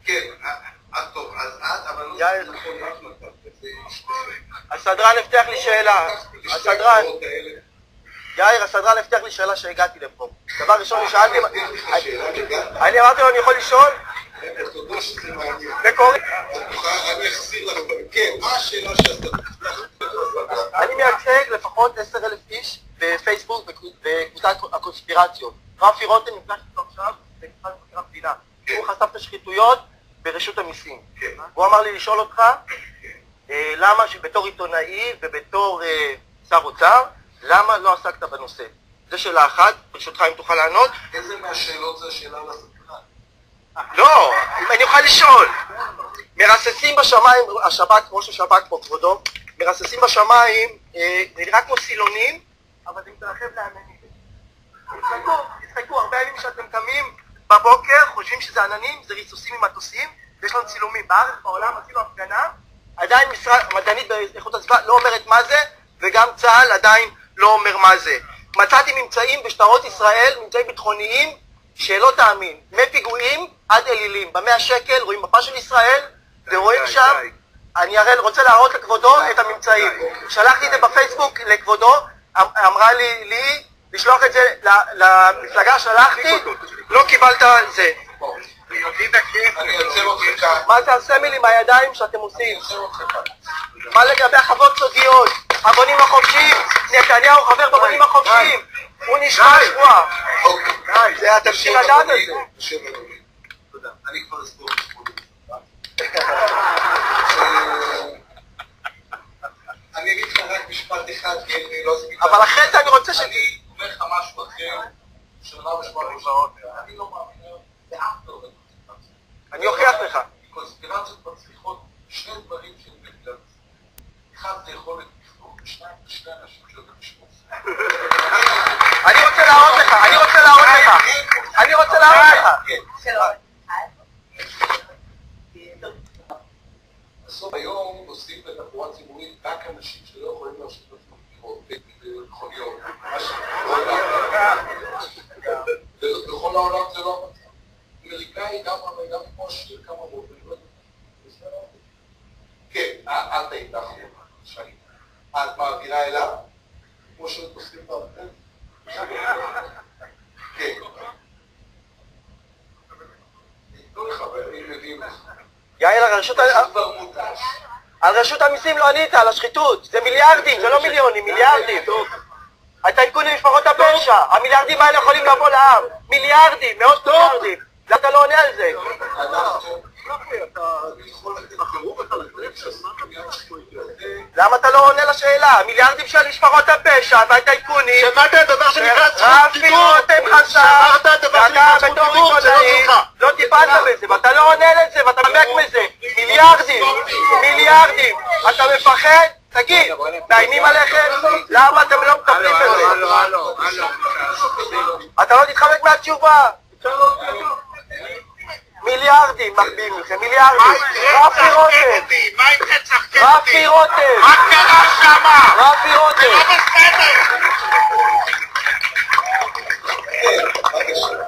כן, טוב, אז את, אבל לא יאיר. נכון, רק נתת. הסדרן הבטיח לי שאלה. הסדרן. יאיר, הסדרן הבטיח לי שאלה שהגעתי לפה. דבר ראשון, שאלתי... אני אמרתי לו, אני יכול לשאול? תודה שזה מעניין. וקוראים. אני אחזיר לך. כן, מה השאלה שאתה... אני מייצג לפחות 10,000 איש בפייסבוק בקבוצת הקונספירציות. רפי רותם נפגש איתו עכשיו בקבוצת מבקר המדינה. הוא חשף את השחיתויות ברשות המסים. הוא אמר לי לשאול אותך למה שבתור עיתונאי ובתור שר אוצר, למה לא עסקת בנושא? זו שאלה אחת, ברשותך אם תוכל לענות. איזה מהשאלות זה השאלה על הסדרן? לא, אם אני אוכל לשאול. מרססים בשמיים, השב"כ, ראש השב"כ פה כבודו, מרססים בשמיים, זה נראה כמו סילונים, אבל זה מתרחב לעננים. תשחקו, הרבה ימים שאתם קמים בבוקר, חושבים שזה עננים, זה ריסוסים עם מטוסים, ויש לנו צילומים. בארץ, בעולם, עשינו הפגנה, עדיין מדענית באיכות הסביבה לא אומרת מה זה, וגם צה"ל עדיין לא אומר מה זה. מצאתי ממצאים בשטרות ישראל, ממצאים ביטחוניים, שלא תאמין, מפיגועים עד אלילים. ב100 שקל רואים מפה של ישראל, ורואים שם, אני רוצה להראות לכבודו את הממצאים. שלחתי את זה בפייסבוק לכבודו, אמרה לי לשלוח את זה למפלגה, שלחתי, לא קיבלת זה. אני אעצר אותך כאן. מה זה הסמל עם הידיים שאתם עושים? מה לגבי החוות סודיות? הבונים החופשיים, נתניהו חבר בבונים החופשיים, הוא נשמע שבוע. זה אתם צריכים לדעת את זה. תודה. אני כבר אסבור. אני אגיד לך רק משפט אחד, כי אני לא אספיק. אבל אחרי זה אני רוצה אני אומר לך משהו אחר, שנה ושמונה שעות. אני לא מאמין באף דבר בקונספירציות. אני אוכיח לך. קונספירציות מצליחות שני דברים של מדינת. אחד זה יכולת לפתור, ושניים זה שני אנשים שאתה משמור. אני רוצה להראות לך. בסוף היום עושים בתחבורה ציבורית רק אנשים שלא יכולים להרשות את עצמם במכוניות. בכל העולם זה לא המצב. אמריקאי גם כמו שיר כמה רוב. כן, את היית אחרונה. את מעבירה אליו? כמו שאת עושים פעם. כן. לא לחברים, מביאים לך. יאיר, על רשות המסים לא ענית, על השחיתות. זה מיליארדים, זה לא מיליונים, מיליארדים. הטייקונים למשפחות הפשע. המיליארדים האלה יכולים לבוא לעם. מיליארדים, מאות מיליארדים. למה אתה לא עונה על זה? למה אתה לא עונה לשאלה? המיליארדים של משפחות הפשע והטייקונים. שמעת את דבר שנקרא רפי רותם חסר, ואתה בתור עיתונאי לא טיפלת בזה, ואתה לא עונה לזה, ואתה ממק מזה. מיליארדים. אתה מפחד? תגיד, מאיימים עליכם? למה אתם לא מטפלים בזה? אתה לא תתחמק מהתשובה. מיליארדים מחביאים לכם, מיליארדים. רפי רותם. מה עם רצח קטי? רפי רותם. מה קרה שמה? רפי רותם. זה לא בסדר.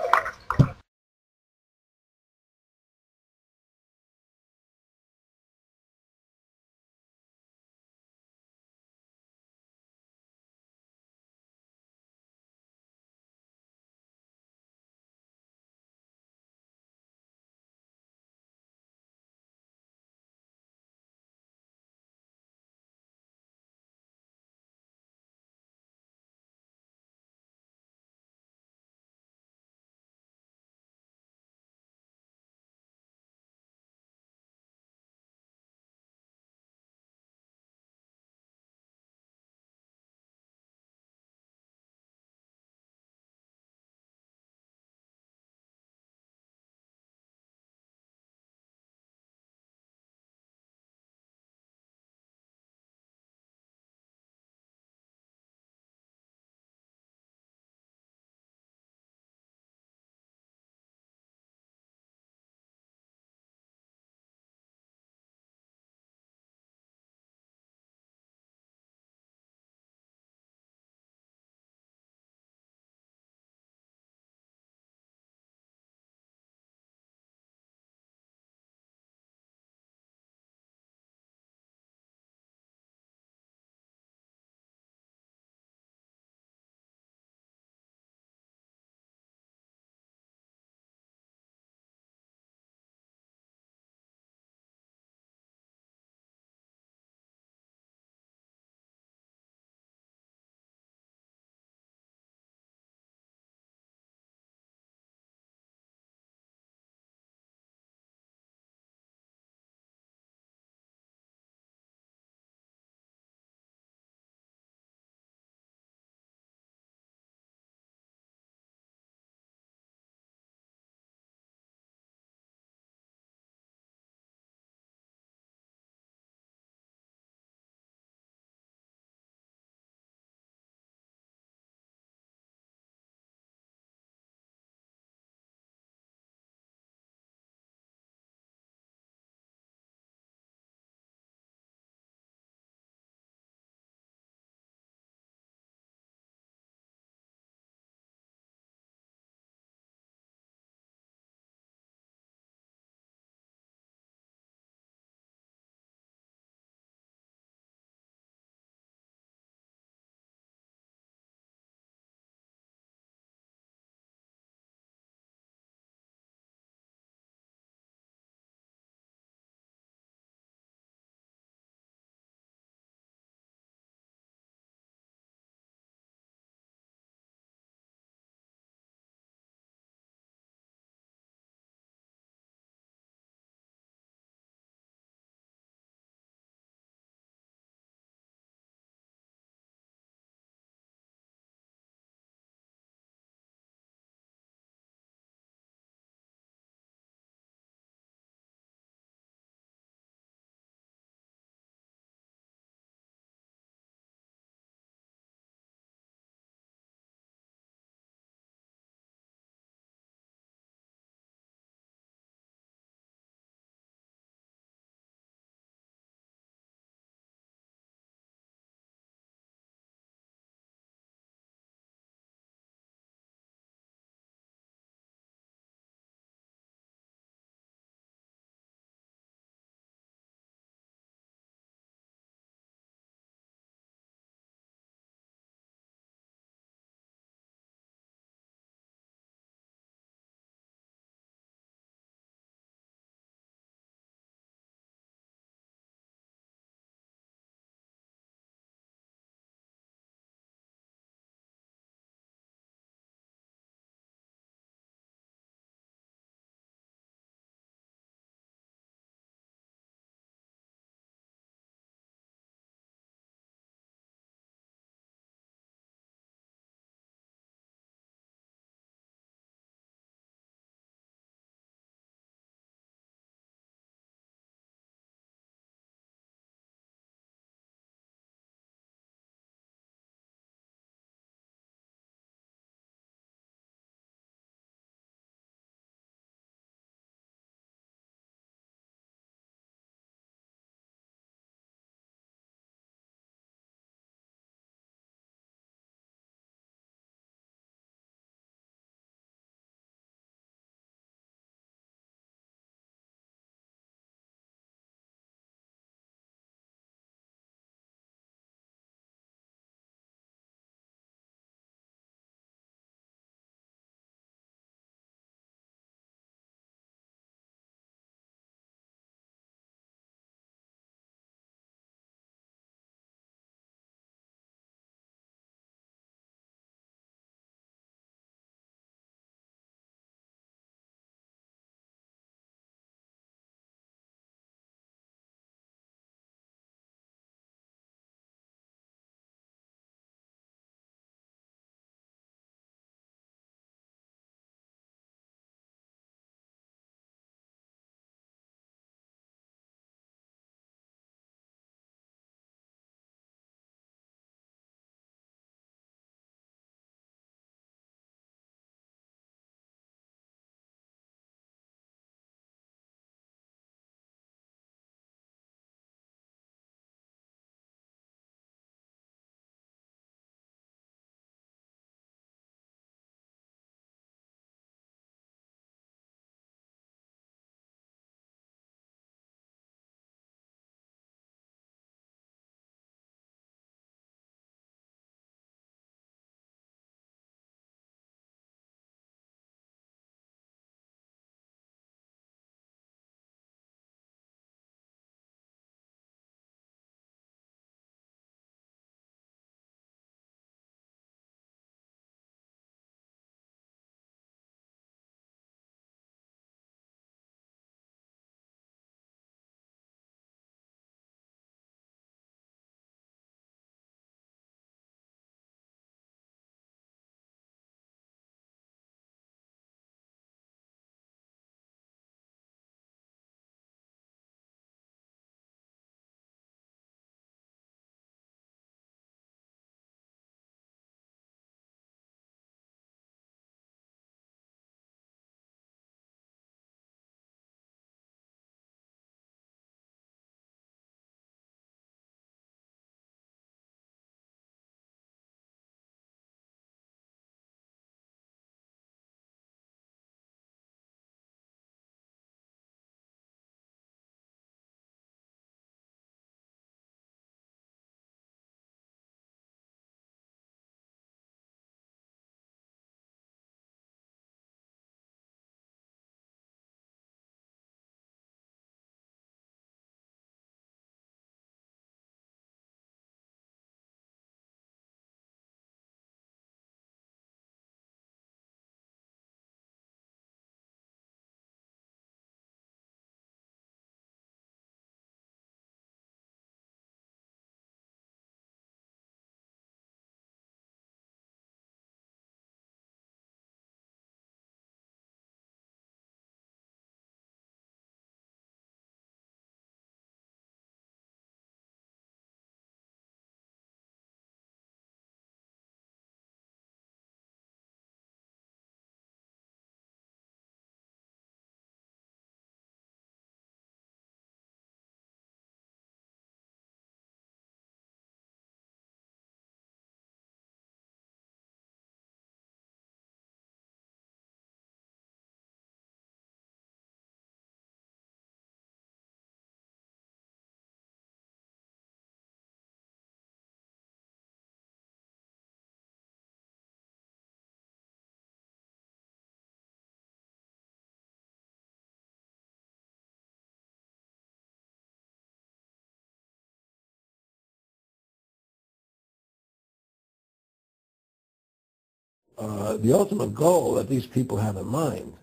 the ultimate goal that these people have in mind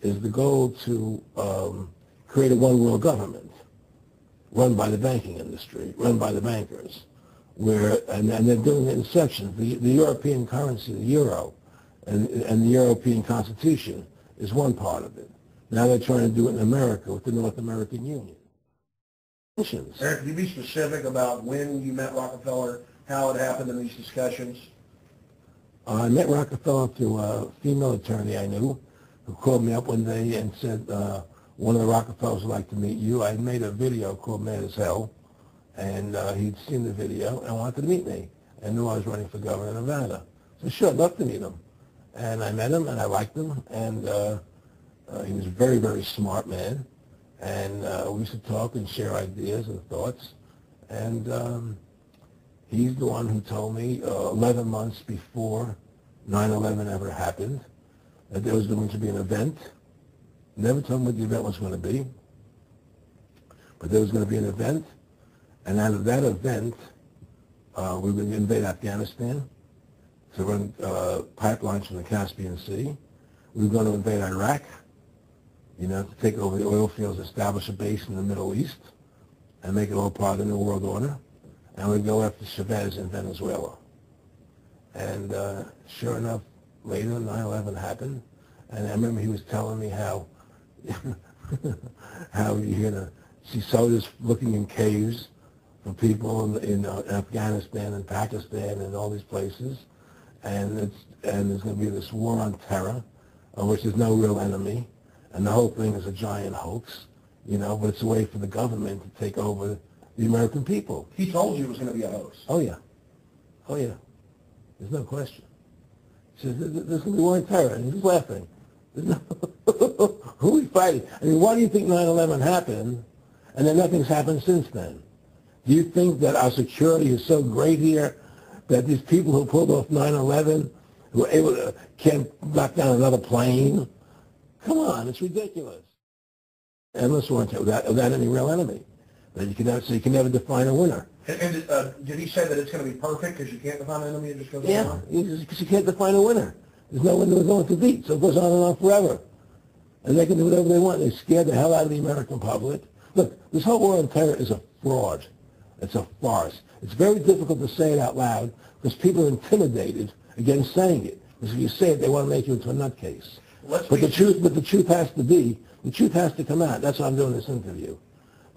is the goal to create a one-world government run by the banking industry, run by the bankers, and they're doing it in sections. The European currency, the euro, and the European Constitution is one part of it. Now they're trying to do it in America with the North American Union. Eric, can you be specific about when you met Rockefeller, how it happened in these discussions? I met Rockefeller through a female attorney I knew who called me up one day and said, one of the Rockefellers would like to meet you. I made a video called Mad as Hell, and he'd seen the video and wanted to meet me and knew I was running for governor of Nevada. So sure, I'd love to meet him. And I met him, and I liked him, and he was a very, very smart man. And we used to talk and share ideas and thoughts. And he's the one who told me 11 months before 9/11 ever happened that there was going to be an event. Never told me what the event was going to be, but there was going to be an event. And out of that event, we were going to invade Afghanistan to run pipelines from the Caspian Sea. We were going to invade Iraq, to take over the oil fields, establish a base in the Middle East, and make it all part of the New World Order. And we'd go after Chavez in Venezuela. And sure enough, later 9/11 happened. And I remember he was telling me how you're going to see soldiers looking in caves for people in Afghanistan and Pakistan and all these places. And there's going to be this war on terror, of which there's no real enemy. And the whole thing is a giant hoax, but it's a way for the government to take over the American people. He told you it was going to be a hoax. Oh, yeah. Oh, yeah. There's no question. He says, there's going to be war on terror. And he's laughing. Who are we fighting? I mean, why do you think 9/11 happened and then nothing's happened since then? Do you think that our security is so great here that these people who pulled off 9/11 who were able to can't knock down another plane? Come on, it's ridiculous. Endless war on terror without any real enemy. That you can never define a winner. And did he say that it's going to be perfect because you can't define an enemy? It just goes on? Yeah, because you can't define a winner. There's no one they're going to beat, so it goes on and on forever. And they can do whatever they want. They scared the hell out of the American public. Look, this whole war on terror is a fraud. It's a farce. It's very difficult to say it out loud because people are intimidated against saying it. Because if you say it, they want to make you into a nutcase. But the truth has to come out. That's why I'm doing this interview.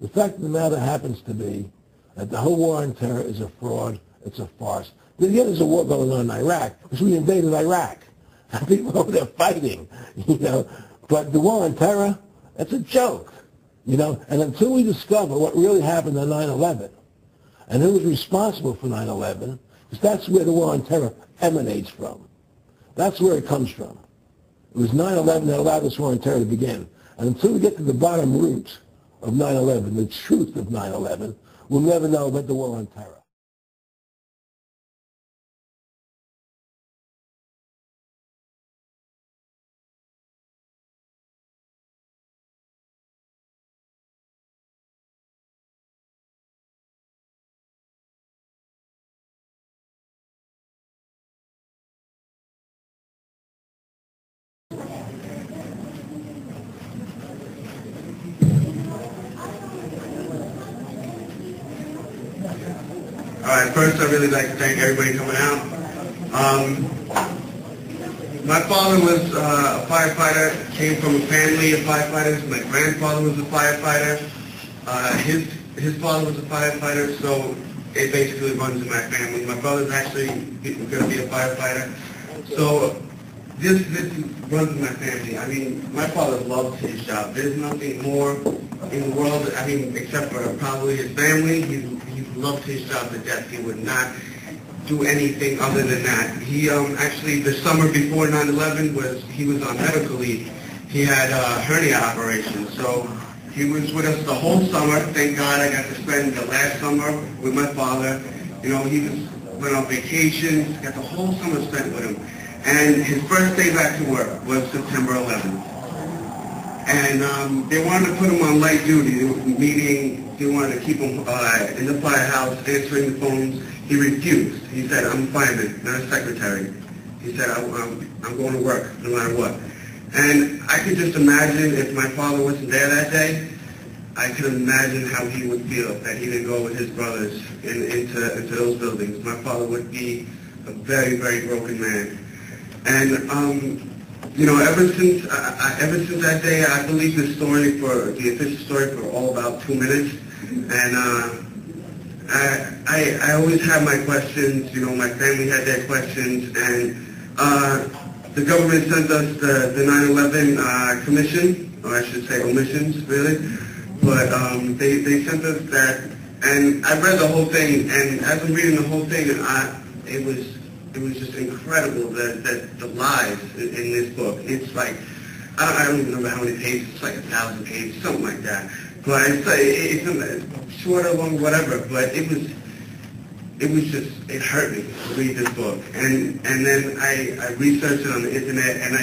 The fact of the matter happens to be that the whole war on terror is a fraud. It's a farce. Yeah, there's a war going on in Iraq because we invaded Iraq. People over there fighting, But the war on terror, that's a joke, And until we discover what really happened on 9/11 and who was responsible for 9/11, because that's where the war on terror emanates from. That's where it comes from. It was 9/11 that allowed this war on terror to begin. And until we get to the bottom root of 9/11, the truth of 9/11, we'll never know about the war on terror. All right, first I'd really like to thank everybody coming out. My father was a firefighter, came from a family of firefighters. My grandfather was a firefighter. His father was a firefighter, so it basically runs in my family. My brother's actually going to be a firefighter. So this runs in my family. I mean, my father loved his job. There's nothing more in the world, except for probably his family. He loved his job to death. He would not do anything other than that. He actually, the summer before 9/11, he was on medical leave. He had a hernia operation, so he was with us the whole summer. Thank God I got to spend the last summer with my father. He went on vacations, got the whole summer spent with him. And his first day back to work was September 11th. And they wanted to put him on light duty, meaning they wanted to keep him in the firehouse, answering the phones. He refused. He said, I'm a fireman, not a secretary. He said, I'm going to work no matter what. And I could just imagine if my father wasn't there that day, I could imagine how he would feel that he didn't go with his brothers into those buildings. My father would be a very, very broken man. And, you know, ever since that day, I believe the official story for all about 2 minutes. And I always had my questions, you know, my family had their questions, and the government sent us the 9/11 commission, or I should say omissions, really. But they sent us that, and I read the whole thing, and as I'm reading the whole thing, it was just incredible that the lies in this book. It's like, I don't even remember how many pages, it's like 1,000 pages, something like that. But it's short or long, whatever, but it hurt me to read this book. And then I researched it on the internet, and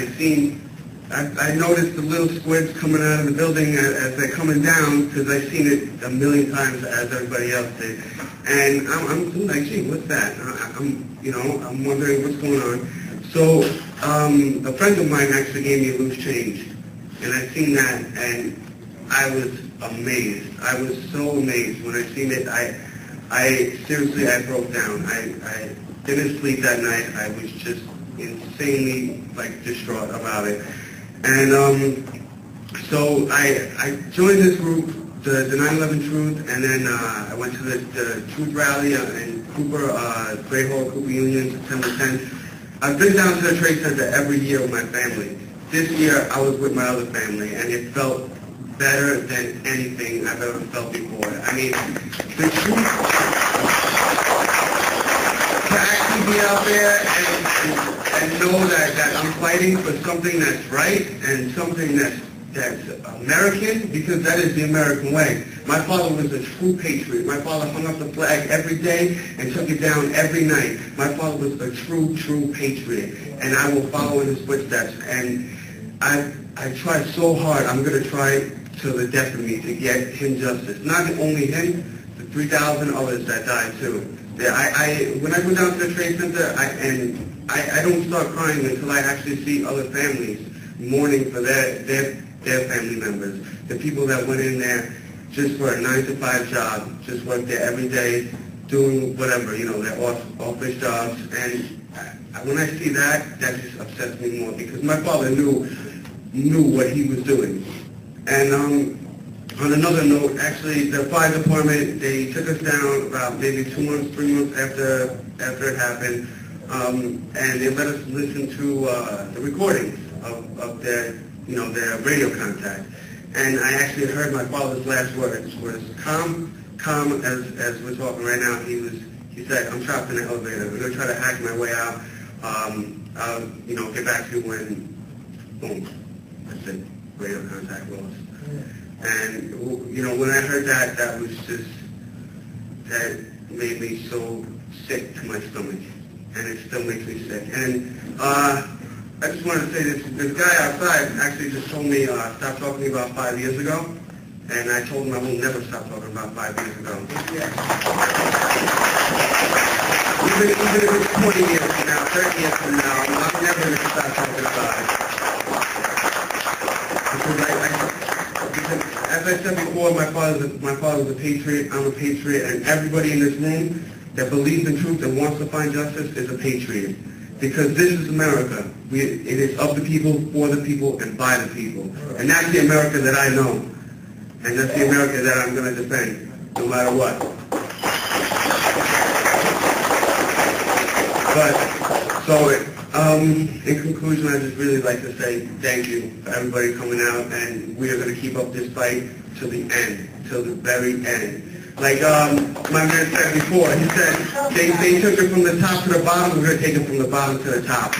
I noticed the little squids coming out of the building as they're coming down, because I've seen it a million times as everybody else did. And I'm like, gee, what's that? I'm wondering what's going on. So a friend of mine actually gave me a loose change, and I seen that, and I was amazed. I was so amazed when I seen it. I seriously broke down. I didn't sleep that night. I was just insanely distraught about it. And so I joined this group, the 9/11 Truth, and then I went to the Truth Rally in Cooper, Great Hall, Cooper Union, September 10th. I've been down to the Trade Center every year with my family. This year I was with my other family, and it felt better than anything I've ever felt before. I mean, the truth, to actually be out there and know that I'm fighting for something that's right and something that's American, because that is the American way. My father was a true patriot. My father hung up the flag every day and took it down every night. My father was a true patriot, and I will follow in his footsteps. And I tried so hard. I'm going to try to the death of me to get him justice. Not only him, the 3,000 others that died too. When I go down to the Trade Center, I don't start crying until I actually see other families mourning for their family members. The people that went in there just for a 9-to-5 job, just worked there every day, doing whatever, their office jobs. And when I see that just upsets me more, because my father knew what he was doing. And on another note, actually, the fire department, they took us down about maybe 2 months, 3 months after it happened, and they let us listen to the recordings of their radio contact. And I actually heard my father's last words was calm as we're talking right now. He said, "I'm trapped in the elevator. We're going to try to hack my way out. I'll get back to you when," boom, I said, radio contact lost. And, when I heard that, that made me so sick to my stomach. And it still makes me sick. And I just wanted to say this guy outside actually just told me, stop talking about 5 years ago. And I told him I will never stop talking about 5 years ago. Even if it's 20 years from now, 30 years from now, I'm never going to stop talking about it. Because as I said before, my father was a patriot, I'm a patriot, and everybody in this room that believes in truth and wants to find justice is a patriot. Because this is America. It is of the people, for the people, and by the people. And that's the America that I know. And that's the America that I'm going to defend, no matter what. But, so, in conclusion, I'd just really like to say thank you for everybody coming out, and we are going to keep up this fight till the end, till the very end. Like my man said before, he said, they took it from the top to the bottom, we're going to take it from the bottom to the top.